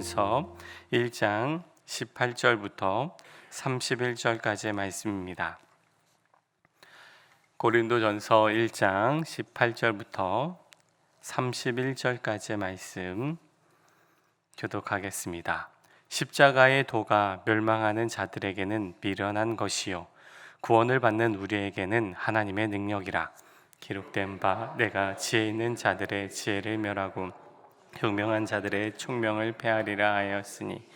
고린도전서 1장 18절부터 31절까지의 말씀입니다. 고린도전서 1장 18절부터 31절까지의 말씀 교독하겠습니다. 십자가의 도가 멸망하는 자들에게는 미련한 것이요 구원을 받는 우리에게는 하나님의 능력이라. 기록된 바 내가 지혜 있는 자들의 지혜를 멸하고 총명한 자들의 총명을 폐하리라 하였으니,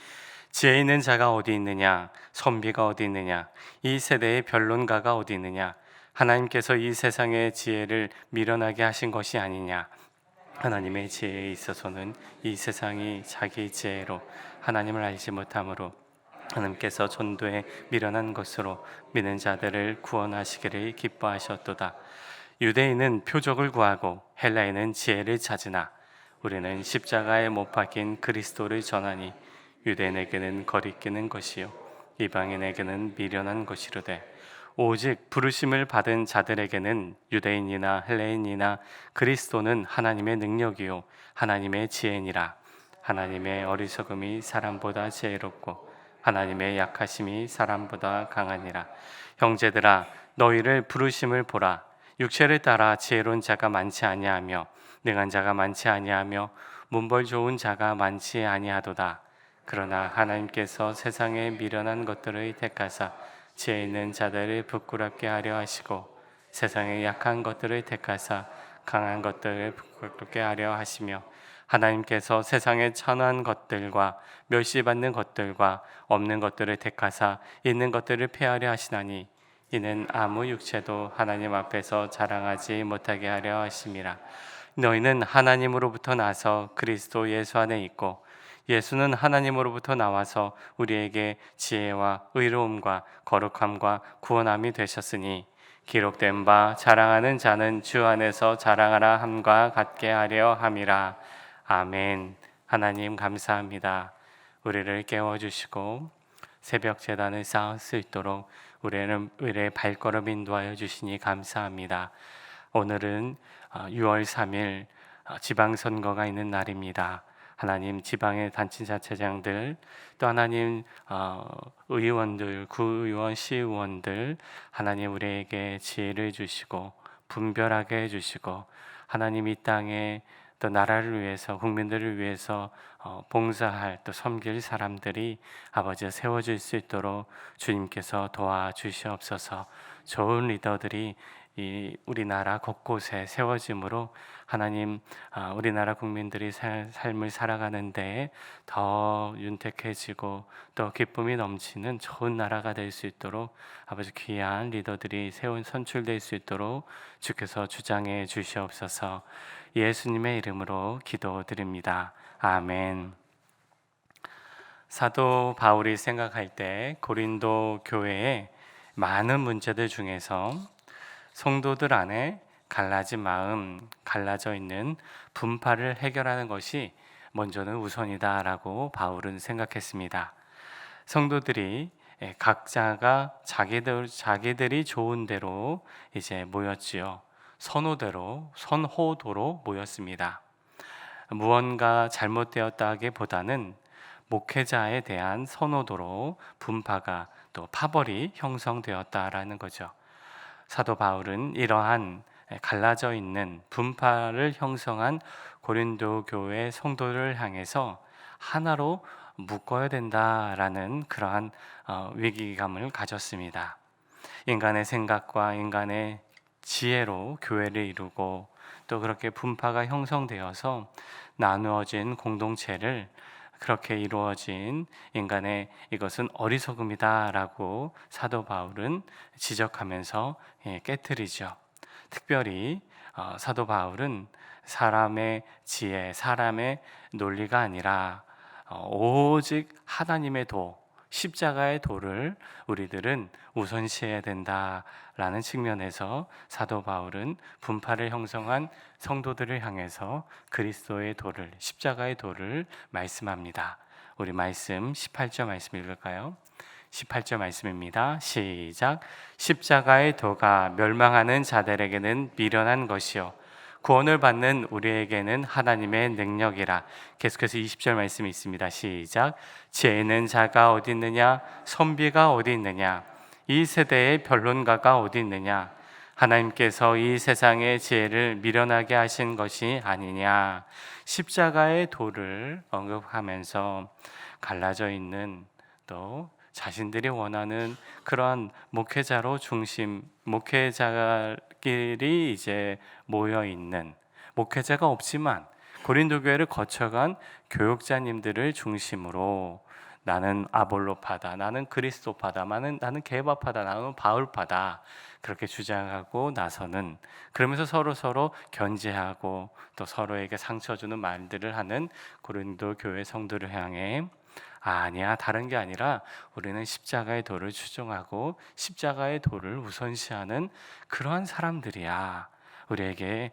지혜 있는 자가 어디 있느냐? 선비가 어디 있느냐? 이 세대의 변론가가 어디 있느냐? 하나님께서 이 세상의 지혜를 미련하게 하신 것이 아니냐? 하나님의 지혜에 있어서는 이 세상이 자기 지혜로 하나님을 알지 못하므로 하나님께서 전도에 미련한 것으로 믿는 자들을 구원하시기를 기뻐하셨도다. 유대인은 표적을 구하고 헬라인은 지혜를 찾으나 우리는 십자가에 못 박힌 그리스도를 전하니 유대인에게는 거리끼는 것이요 이방인에게는 미련한 것이로되 오직 부르심을 받은 자들에게는 유대인이나 헬라인이나 그리스도는 하나님의 능력이요 하나님의 지혜니라. 하나님의 어리석음이 사람보다 지혜롭고 하나님의 약하심이 사람보다 강하니라. 형제들아, 너희를 부르심을 보라. 육체를 따라 지혜로운 자가 많지 아니하며 능한 자가 많지 아니하며 문벌 좋은 자가 많지 아니하도다. 그러나 하나님께서 세상에 미련한 것들을 택하사 지혜 있는 자들을 부끄럽게 하려 하시고 세상에 약한 것들을 택하사 강한 것들을 부끄럽게 하려 하시며 하나님께서 세상에 천한 것들과 멸시받는 것들과 없는 것들을 택하사 있는 것들을 폐하려 하시나니 이는 아무 육체도 하나님 앞에서 자랑하지 못하게 하려 하심이라. 너희는 하나님으로부터 나서 그리스도 예수 안에 있고 예수는 하나님으로부터 나와서 우리에게 지혜와 의로움과 거룩함과 구원함이 되셨으니 기록된 바 자랑하는 자는 주 안에서 자랑하라 함과 같게 하려 함이라. 아멘. 하나님 감사합니다. 우리를 깨워주시고 새벽 제단을 쌓을 수 있도록 우리의 발걸음 인도하여 주시니 감사합니다. 오늘은 6월 3일 지방선거가 있는 날입니다. 하나님, 지방의 단체자체장들, 또 하나님 의원들, 구의원, 시의원들, 하나님 우리에게 지혜를 주시고 분별하게 해주시고 하나님 이 땅에 또 나라를 위해서, 국민들을 위해서 봉사할, 또 섬길 사람들이 아버지 세워질 수 있도록 주님께서 도와주시옵소서. 좋은 리더들이 이 우리나라 곳곳에 세워짐으로 하나님 우리나라 국민들이 삶을 살아가는데 더 윤택해지고 또 기쁨이 넘치는 좋은 나라가 될 수 있도록 아버지 귀한 리더들이 선출될 수 있도록 주께서 주장해 주시옵소서. 예수님의 이름으로 기도드립니다. 아멘. 사도 바울이 생각할 때 고린도 교회의 많은 문제들 중에서 성도들 안에 갈라진 마음, 갈라져 있는 분파를 해결하는 것이 먼저는 우선이다라고 바울은 생각했습니다. 성도들이 각자가 자기들이 좋은 대로 이제 모였지요. 선호도로 모였습니다. 무언가 잘못되었다기보다는 목회자에 대한 선호도로 분파가 또 파벌이 형성되었다라는 거죠. 사도 바울은 이러한 갈라져 있는 분파를 형성한 고린도 교회 성도를 향해서 하나로 묶어야 된다라는 그러한 위기감을 가졌습니다. 인간의 생각과 인간의 지혜로 교회를 이루고 또 그렇게 분파가 형성되어서 나누어진 공동체를 그렇게 이루어진 인간의 이것은 어리석음이다라고 사도 바울은 지적하면서 깨트리죠. 특별히 사도 바울은 사람의 지혜, 사람의 논리가 아니라 오직 하나님의 도, 십자가의 도를 우리들은 우선시해야 된다라는 측면에서 사도 바울은 분파를 형성한 성도들을 향해서 그리스도의 도를, 십자가의 도를 말씀합니다. 우리 말씀 18절 말씀 읽을까요? 18절 말씀입니다. 시작. 십자가의 도가 멸망하는 자들에게는 미련한 것이요 구원을 받는 우리에게는 하나님의 능력이라. 계속해서 20절 말씀이 있습니다. 시작. 지혜는 자가 어디 있느냐? 선비가 어디 있느냐? 이 세대의 변론가가 어디 있느냐? 하나님께서 이 세상의 지혜를 미련하게 하신 것이 아니냐. 십자가의 도를 언급하면서 갈라져 있는, 또 자신들이 원하는 그러한 목회자끼리 이제 모여 있는, 목회자가 없지만 고린도 교회를 거쳐간 교육자님들을 중심으로 나는 아볼로파다, 나는 그리스도파다, 나는 게바파다, 나는 바울파다, 그렇게 주장하고 나서는, 그러면서 서로 견제하고 또 서로에게 상처 주는 말들을 하는 고린도 교회 성도를 향해, 아니야, 다른 게 아니라 우리는 십자가의 도를 추종하고 십자가의 도를 우선시하는 그러한 사람들이야. 우리에게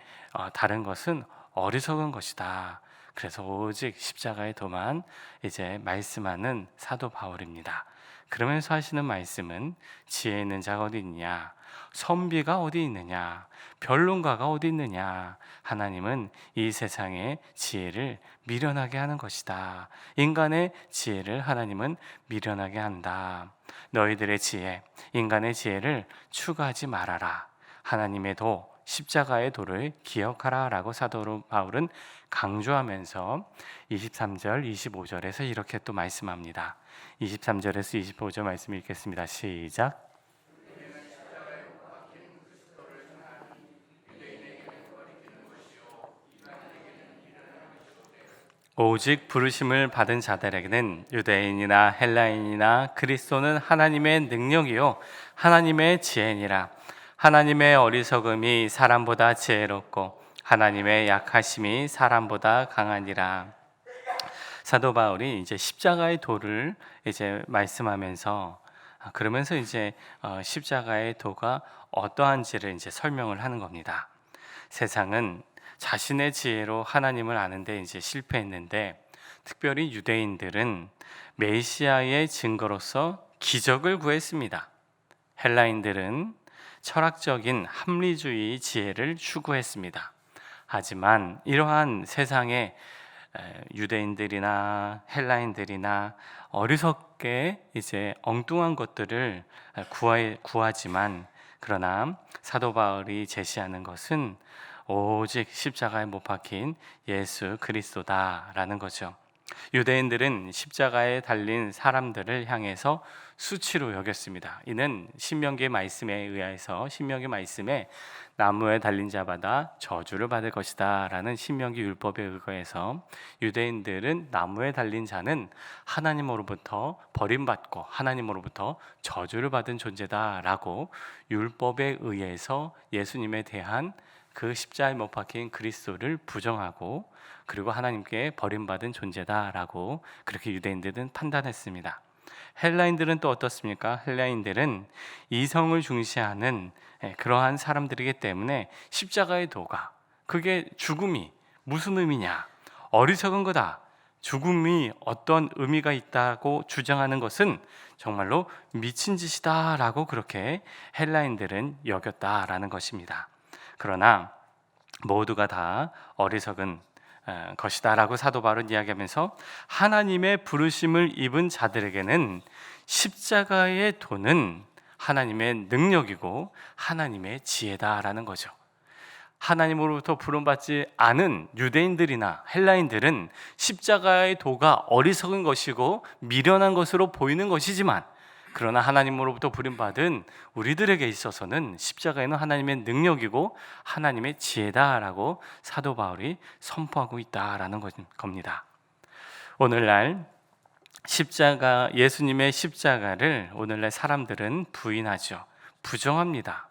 다른 것은 어리석은 것이다. 그래서 오직 십자가의 도만 이제 말씀하는 사도 바울입니다. 그러면서 하시는 말씀은, 지혜 있는 자가 어디 있느냐? 선비가 어디 있느냐? 변론가가 어디 있느냐? 하나님은 이 세상의 지혜를 미련하게 하는 것이다. 인간의 지혜를 하나님은 미련하게 한다. 너희들의 지혜, 인간의 지혜를 추구하지 말아라. 하나님의 도, 십자가의 도를 기억하라 라고 사도 바울은 강조하면서 23절, 25절에서 이렇게 또 말씀합니다. 23절에서 25절 말씀 읽겠습니다. 시작. 오직 부르심을 받은 자들에게는 유대인이나 헬라인이나 그리스도는 하나님의 능력이요 하나님의 지혜니라. 하나님의 어리석음이 사람보다 지혜롭고 하나님의 약하심이 사람보다 강하니라. 사도 바울이 이제 십자가의 도를 이제 말씀하면서, 그러면서 이제 십자가의 도가 어떠한지를 이제 설명을 하는 겁니다. 세상은 자신의 지혜로 하나님을 아는데 이제 실패했는데, 특별히 유대인들은 메시아의 증거로서 기적을 구했습니다. 헬라인들은 철학적인 합리주의 지혜를 추구했습니다. 하지만 이러한 세상의 유대인들이나 헬라인들이나 어리석게 이제 엉뚱한 것들을 구하지만, 그러나 사도 바울이 제시하는 것은 오직 십자가에 못 박힌 예수 그리스도다라는 거죠. 유대인들은 십자가에 달린 사람들을 향해서 수치로 여겼습니다. 이는 신명기의 말씀에 의해서, 신명기 말씀에 나무에 달린 자마다 저주를 받을 것이다 라는 신명기 율법에 의거해서 유대인들은 나무에 달린 자는 하나님으로부터 버림받고 하나님으로부터 저주를 받은 존재다 라고 율법에 의해서 예수님에 대한 그 십자가에 못 박힌 그리스도를 부정하고, 그리고 하나님께 버림받은 존재다라고 그렇게 유대인들은 판단했습니다. 헬라인들은 또 어떻습니까? 헬라인들은 이성을 중시하는 그러한 사람들이기 때문에 십자가의 도가, 그게 죽음이 무슨 의미냐? 어리석은 거다. 죽음이 어떤 의미가 있다고 주장하는 것은 정말로 미친 짓이다라고 그렇게 헬라인들은 여겼다라는 것입니다. 그러나 모두가 다 어리석은 것이다라고 사도 바울은 이야기하면서, 하나님의 부르심을 입은 자들에게는 십자가의 도는 하나님의 능력이고 하나님의 지혜다라는 거죠. 하나님으로부터 부름받지 않은 유대인들이나 헬라인들은 십자가의 도가 어리석은 것이고 미련한 것으로 보이는 것이지만, 그러나 하나님으로부터 부름받은 우리들에게 있어서는 십자가에는 하나님의 능력이고 하나님의 지혜다라고 사도 바울이 선포하고 있다라는 겁니다. 오늘날 예수님의 십자가를 오늘날 사람들은 부인하죠. 부정합니다.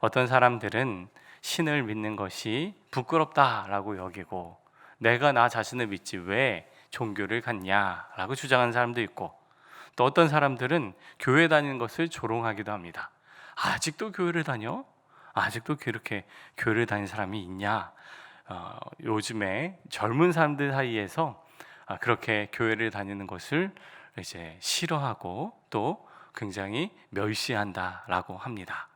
어떤 사람들은 신을 믿는 것이 부끄럽다라고 여기고, 내가 나 자신을 믿지 왜 종교를 갖냐라고 주장하는 사람도 있고, 또 어떤 사람들은 교회 다니는 것을 조롱하기도 합니다. 아직도 교회를 다녀? 아직도 그렇게 교회를 다니는 사람이 있냐? 요즘에 젊은 사람들 사이에서 그렇게 교회를 다니는 것을 이제 싫어하고 또 굉장히 멸시한다라고 합니다.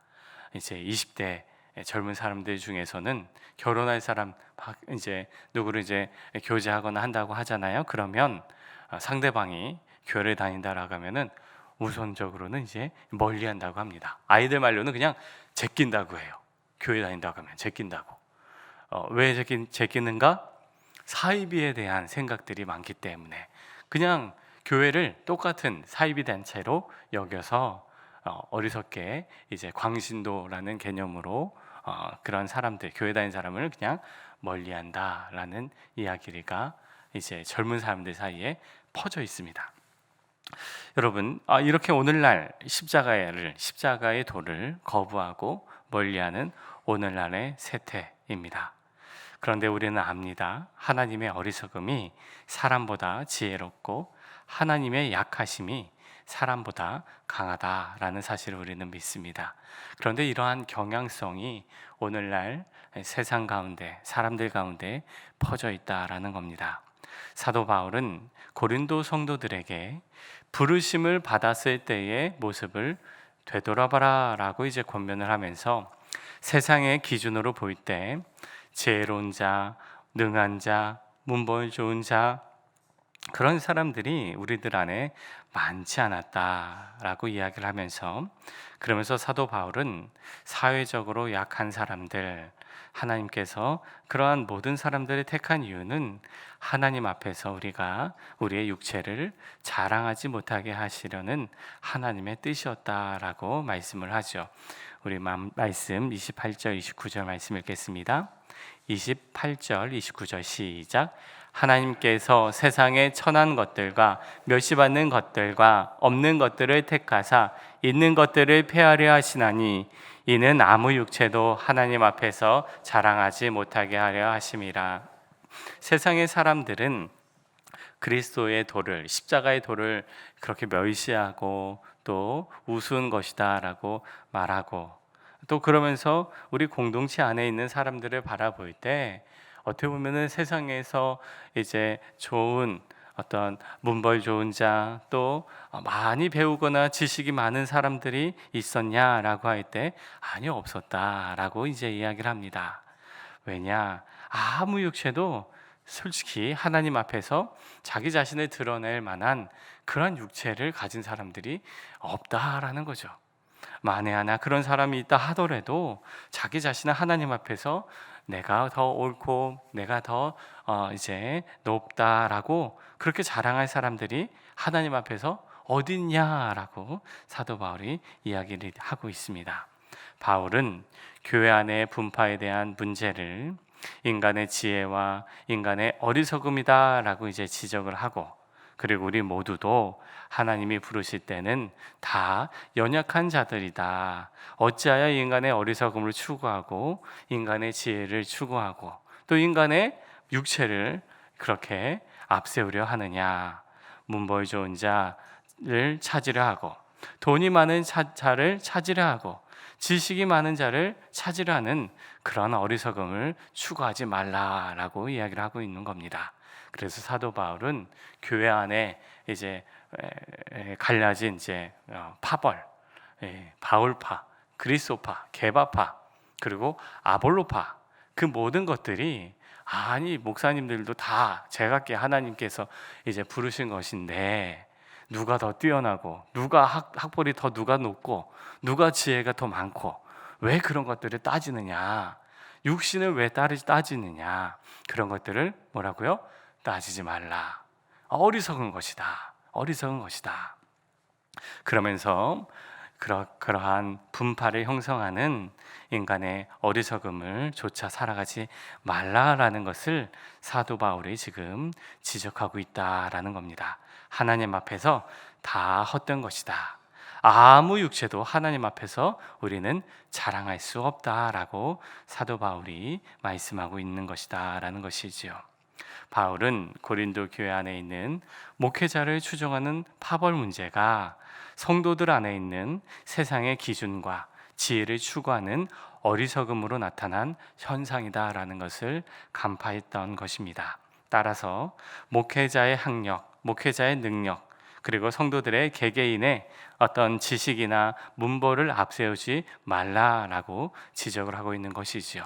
이제 20대 젊은 사람들 중에서는 결혼할 사람 이제 누구를 이제 교제하거나 한다고 하잖아요. 그러면 상대방이 교회를 다닌다라고 하면은 우선적으로는 이제 멀리한다고 합니다. 아이들 말로는 그냥 제낀다고 해요. 교회 다닌다고 하면 제낀다고. 왜 제끼는가? 사이비에 대한 생각들이 많기 때문에 그냥 교회를 똑같은 사이비 단체로 여겨서 어리석게 이제 광신도라는 개념으로 그런 사람들, 교회 다니는 사람을 그냥 멀리한다라는 이야기가 이제 젊은 사람들 사이에 퍼져 있습니다. 여러분, 이렇게 오늘날 십자가의 도를 거부하고 멀리하는 오늘날의 세태입니다. 그런데 우리는 압니다. 하나님의 어리석음이 사람보다 지혜롭고 하나님의 약하심이 사람보다 강하다라는 사실을 우리는 믿습니다. 그런데 이러한 경향성이 오늘날 세상 가운데, 사람들 가운데 퍼져 있다라는 겁니다. 사도 바울은 고린도 성도들에게 부르심을 받았을 때의 모습을 되돌아봐라 라고 이제 권면을 하면서 세상의 기준으로 볼 때 지혜로운 자, 능한 자, 문벌 좋은 자, 그런 사람들이 우리들 안에 많지 않았다라고 이야기를 하면서, 그러면서 사도 바울은 사회적으로 약한 사람들, 하나님께서 그러한 모든 사람들을 택한 이유는 하나님 앞에서 우리가 우리의 육체를 자랑하지 못하게 하시려는 하나님의 뜻이었다라고 말씀을 하죠. 우리 말씀 28절 29절 말씀 읽겠습니다. 28절 29절 시작. 하나님께서 세상의 천한 것들과 멸시받는 것들과 없는 것들을 택하사 있는 것들을 폐하려 하시나니 이는 아무 육체도 하나님 앞에서 자랑하지 못하게 하려 하심이라. 세상의 사람들은 그리스도의 도를, 십자가의 도를 그렇게 멸시하고 또 우스운 것이다 라고 말하고, 또 그러면서 우리 공동체 안에 있는 사람들을 바라볼 때 어떻게 보면은 세상에서 이제 좋은 어떤 문벌 좋은 자, 또 많이 배우거나 지식이 많은 사람들이 있었냐라고 할 때 아니요, 없었다라고 이제 이야기를 합니다. 왜냐? 아무 육체도 솔직히 하나님 앞에서 자기 자신을 드러낼 만한 그런 육체를 가진 사람들이 없다라는 거죠. 만에 하나 그런 사람이 있다 하더라도 자기 자신은 하나님 앞에서 내가 더 옳고 내가 더 이제 높다라고 그렇게 자랑할 사람들이 하나님 앞에서 어딨냐라고 사도 바울이 이야기를 하고 있습니다. 바울은 교회 안의 분파에 대한 문제를 인간의 지혜와 인간의 어리석음이다라고 이제 지적을 하고, 그리고 우리 모두도 하나님이 부르실 때는 다 연약한 자들이다. 어찌하여 인간의 어리석음을 추구하고 인간의 지혜를 추구하고 또 인간의 육체를 그렇게 앞세우려 하느냐. 문벌 좋은 자를 찾으려 하고 돈이 많은 자를 찾으려 하고 지식이 많은 자를 찾으려 하는 그런 어리석음을 추구하지 말라라고 이야기를 하고 있는 겁니다. 그래서 사도 바울은 교회 안에 이제 갈라진 이제 파벌, 바울파, 그리스도파, 게바파, 그리고 아볼로파, 그 모든 것들이 아니 목사님들도 다 제각기 하나님께서 이제 부르신 것인데 누가 더 뛰어나고 누가 학벌이 더 누가 높고 누가 지혜가 더 많고 왜 그런 것들을 따지느냐, 육신을 왜 따지느냐, 그런 것들을 뭐라고요? 따지지 말라. 어리석은 것이다. 어리석은 것이다. 그러면서 그러한 분파를 형성하는 인간의 어리석음을 조차 살아가지 말라라는 것을 사도 바울이 지금 지적하고 있다라는 겁니다. 하나님 앞에서 다 헛된 것이다. 아무 육체도 하나님 앞에서 우리는 자랑할 수 없다라고 사도 바울이 말씀하고 있는 것이다라는 것이지요. 바울은 고린도 교회 안에 있는 목회자를 추종하는 파벌 문제가 성도들 안에 있는 세상의 기준과 지혜를 추구하는 어리석음으로 나타난 현상이다라는 것을 간파했던 것입니다. 따라서 목회자의 학력, 목회자의 능력, 그리고 성도들의 개개인의 어떤 지식이나 문보를 앞세우지 말라라고 지적을 하고 있는 것이지요.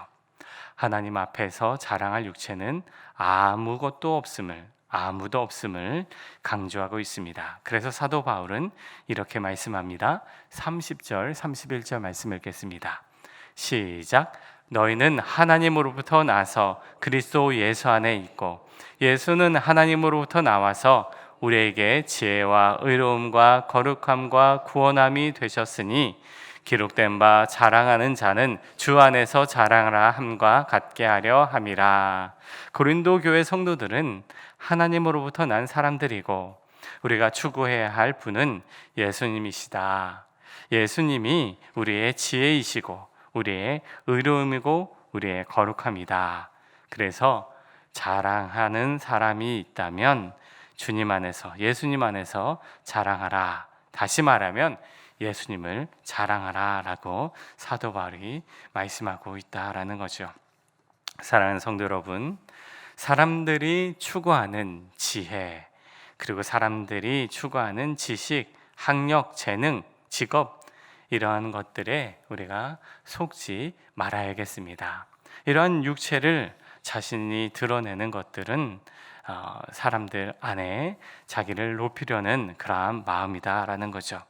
하나님 앞에서 자랑할 육체는 아무도 없음을 강조하고 있습니다. 그래서 사도 바울은 이렇게 말씀합니다. 30절, 31절 말씀 읽겠습니다. 시작. 너희는 하나님으로부터 나서 그리스도 예수 안에 있고 예수는 하나님으로부터 나와서 우리에게 지혜와 의로움과 거룩함과 구원함이 되셨으니 기록된 바 자랑하는 자는 주 안에서 자랑하라 함과 같게 하려 함이라. 고린도 교회 성도들은 하나님으로부터 난 사람들이고 우리가 추구해야 할 분은 예수님이시다. 예수님이 우리의 지혜이시고 우리의 의로움이고 우리의 거룩함이다. 그래서 자랑하는 사람이 있다면 주님 안에서, 예수님 안에서 자랑하라. 다시 말하면 예수님을 자랑하라 라고 사도 바울이 말씀하고 있다라는 거죠. 사랑하는 성도 여러분, 사람들이 추구하는 지혜, 그리고 사람들이 추구하는 지식, 학력, 재능, 직업, 이러한 것들에 우리가 속지 말아야겠습니다. 이러한 육체를 자신이 드러내는 것들은 사람들 안에 자기를 높이려는 그러한 마음이다라는 거죠.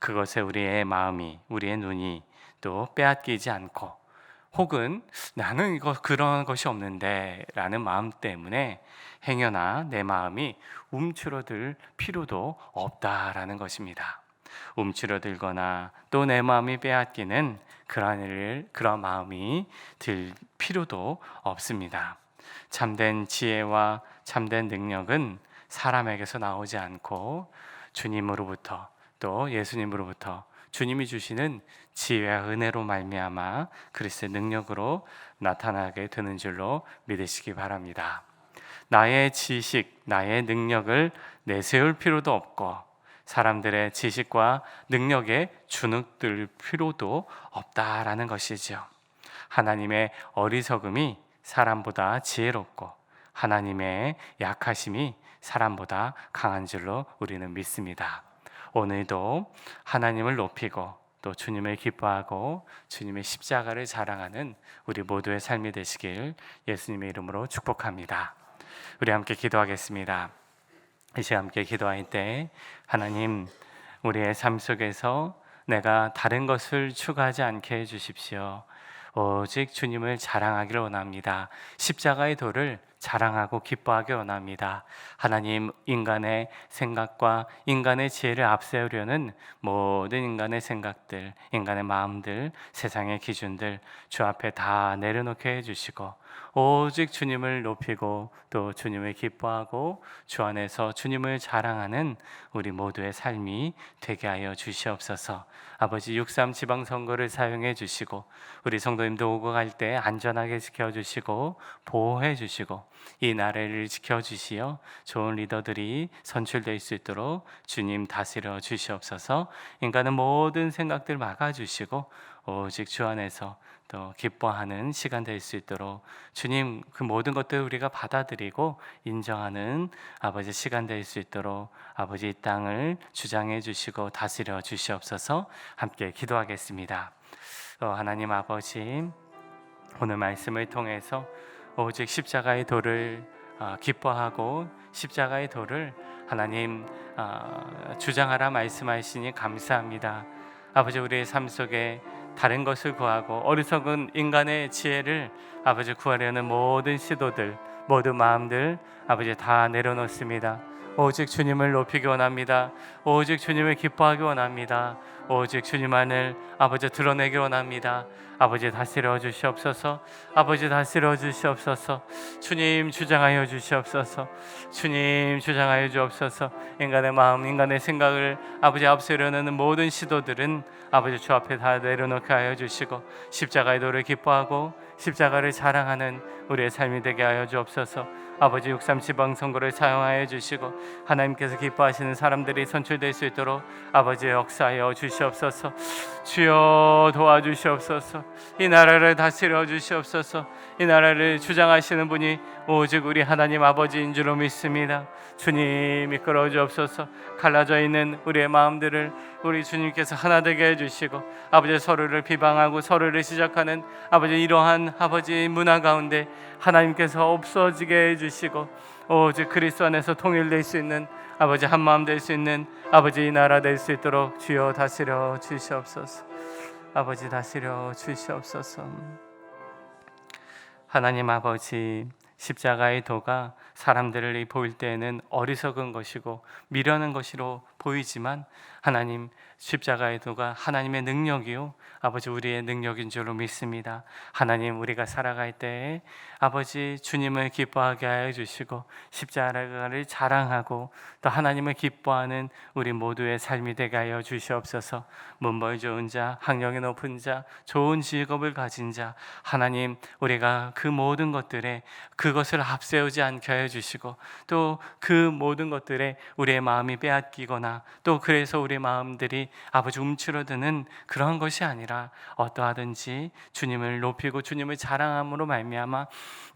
그것에 우리의 마음이, 우리의 눈이 또 빼앗기지 않고, 혹은 나는 그런 것이 없는데 라는 마음 때문에 행여나 내 마음이 움츠러들 필요도 없다라는 것입니다. 움츠러들거나 또 내 마음이 빼앗기는 그런 마음이 들 필요도 없습니다. 참된 지혜와 참된 능력은 사람에게서 나오지 않고 주님으로부터, 또 예수님으로부터 주님이 주시는 지혜와 은혜로 말미암아 그리스도의 능력으로 나타나게 되는 줄로 믿으시기 바랍니다. 나의 지식, 나의 능력을 내세울 필요도 없고 사람들의 지식과 능력에 주눅들 필요도 없다라는 것이죠. 하나님의 어리석음이 사람보다 지혜롭고 하나님의 약하심이 사람보다 강한 줄로 우리는 믿습니다. 오늘도 하나님을 높이고 또 주님을 기뻐하고 주님의 십자가를 자랑하는 우리 모두의 삶이 되시길 예수님의 이름으로 축복합니다. 우리 함께 기도하겠습니다. 이 시간 함께 기도할 때 하나님, 우리의 삶 속에서 내가 다른 것을 추구하지 않게 해주십시오. 오직 주님을 자랑하기를 원합니다. 십자가의 도를 자랑하고 기뻐하기 원합니다. 하나님, 인간의 생각과 인간의 지혜를 앞세우려는 모든 인간의 생각들, 인간의 마음들, 세상의 기준들 주 앞에 다 내려놓게 해주시고 오직 주님을 높이고 또 주님을 기뻐하고 주 안에서 주님을 자랑하는 우리 모두의 삶이 되게 하여 주시옵소서. 아버지, 6.3 지방선거를 사용해 주시고 우리 성도님도 오고 갈 때 안전하게 지켜주시고 보호해 주시고 이 나라를 지켜주시어 좋은 리더들이 선출될 수 있도록 주님 다스려 주시옵소서. 인간은 모든 생각들 막아주시고 오직 주 안에서 또 기뻐하는 시간 될 수 있도록 주님, 그 모든 것들을 우리가 받아들이고 인정하는 아버지 시간 될 수 있도록 아버지 이 땅을 주장해 주시고 다스려 주시옵소서. 함께 기도하겠습니다. 하나님 아버지, 오늘 말씀을 통해서 오직 십자가의 도를 기뻐하고 십자가의 도를 하나님 주장하라 말씀하시니 감사합니다. 아버지, 우리의 삶 속에 다른 것을 구하고 어리석은 인간의 지혜를 아버지 구하려는 모든 시도들, 모든 마음들 아버지 다 내려놓습니다. 오직 주님을 높이기 원합니다. 오직 주님을 기뻐하기 원합니다. 오직 주님만을 아버지 드러내기 원합니다. 아버지 다스려 주시옵소서. 아버지 다스려 주시옵소서. 주님 주장하여 주시옵소서. 주님 주장하여 주옵소서. 인간의 마음, 인간의 생각을 아버지 앞세우려는 모든 시도들은 아버지 주 앞에 다 내려놓게 하여 주시고 십자가의 도를 기뻐하고 십자가를 자랑하는 우리의 삶이 되게 하여 주옵소서. 아버지, 6.3 지방선거를 사용하여 주시고 하나님께서 기뻐하시는 사람들이 선출될 수 있도록 아버지 역사하여 주시옵소서. 주여 도와주시옵소서. 이 나라를 다스려 주시옵소서. 이 나라를 주장하시는 분이 오직 우리 하나님 아버지인 줄로 믿습니다. 주님 이끌어 주옵소서. 갈라져 있는 우리의 마음들을 우리 주님께서 하나 되게 해주시고, 아버지 서로를 비방하고 서로를 시작하는 아버지 이러한 아버지 문화 가운데 하나님께서 없어지게 해주시고, 오직 그리스도 안에서 통일될 수 있는 아버지 한 마음 될 수 있는 아버지 이 나라 될 수 있도록 주여 다스려 주시옵소서. 아버지 다스려 주시옵소서. 하나님 아버지, 십자가의 도가 사람들을 보일 때에는 어리석은 것이고 미련한 것으로 보이지만, 하나님 십자가의 도가 하나님의 능력이요 아버지 우리의 능력인 줄로 믿습니다. 하나님, 우리가 살아갈 때에 아버지 주님을 기뻐하게 하여 주시고 십자가를 자랑하고 또 하나님을 기뻐하는 우리 모두의 삶이 되게 하여 주시옵소서. 문벌 좋은 자, 학력이 높은 자, 좋은 직업을 가진 자, 하나님 우리가 그 모든 것들에 그것을 앞세우지 않게 하여 주시고, 또 그 모든 것들에 우리의 마음이 빼앗기거나 또 그래서 우리 마음들이 아버지 움츠러드는 그런 것이 아니라, 어떠하든지 주님을 높이고 주님을 자랑함으로 말미암아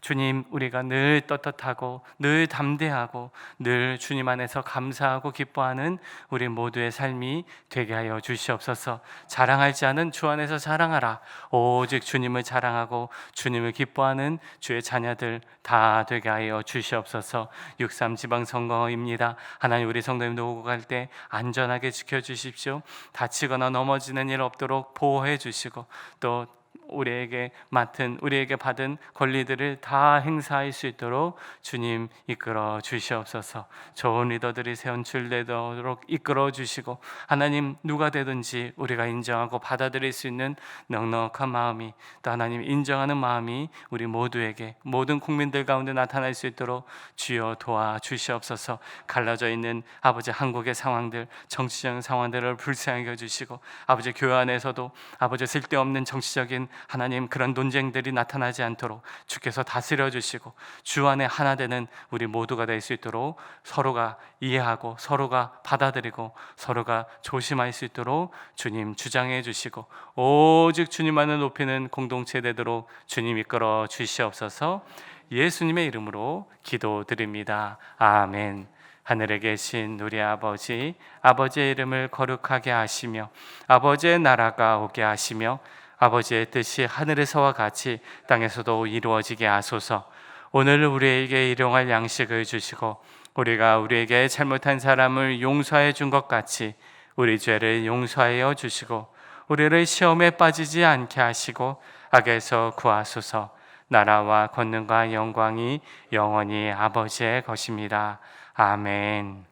주님, 우리가 늘 떳떳하고 늘 담대하고 늘 주님 안에서 감사하고 기뻐하는 우리 모두의 삶이 되게 하여 주시옵소서. 자랑할 자는 주 안에서 자랑하라. 오직 주님을 자랑하고 주님을 기뻐하는 주의 자녀들 다 되게 하여 주시옵소서. 6.3 지방선거입니다. 하나님, 우리 성도님도 오고 갈 때 안전하게 지켜주십시오. 다치거나 넘어지는 일 없도록 보호해 주시고, 또 우리에게 받은 권리들을 다 행사할 수 있도록 주님 이끌어 주시옵소서. 좋은 리더들이 세운출되도록 이끌어 주시고, 하나님 누가 되든지 우리가 인정하고 받아들일 수 있는 넉넉한 마음이, 또 하나님 인정하는 마음이 우리 모두에게, 모든 국민들 가운데 나타날 수 있도록 주여 도와 주시옵소서. 갈라져 있는 아버지 한국의 상황들, 정치적인 상황들을 불쌍히 여주시고, 아버지 교회 안에서도 아버지 쓸데없는 정치적인 하나님 그런 논쟁들이 나타나지 않도록 주께서 다스려 주시고, 주 안에 하나 되는 우리 모두가 될 수 있도록 서로가 이해하고 서로가 받아들이고 서로가 조심할 수 있도록 주님 주장해 주시고, 오직 주님만을 높이는 공동체 되도록 주님 이끌어 주시옵소서. 예수님의 이름으로 기도드립니다. 아멘. 하늘에 계신 우리 아버지, 아버지의 이름을 거룩하게 하시며 아버지의 나라가 오게 하시며 아버지의 뜻이 하늘에서와 같이 땅에서도 이루어지게 하소서. 오늘 우리에게 일용할 양식을 주시고, 우리가 우리에게 잘못한 사람을 용서해 준 것 같이 우리 죄를 용서하여 주시고, 우리를 시험에 빠지지 않게 하시고 악에서 구하소서. 나라와 권능과 영광이 영원히 아버지의 것입니다. 아멘.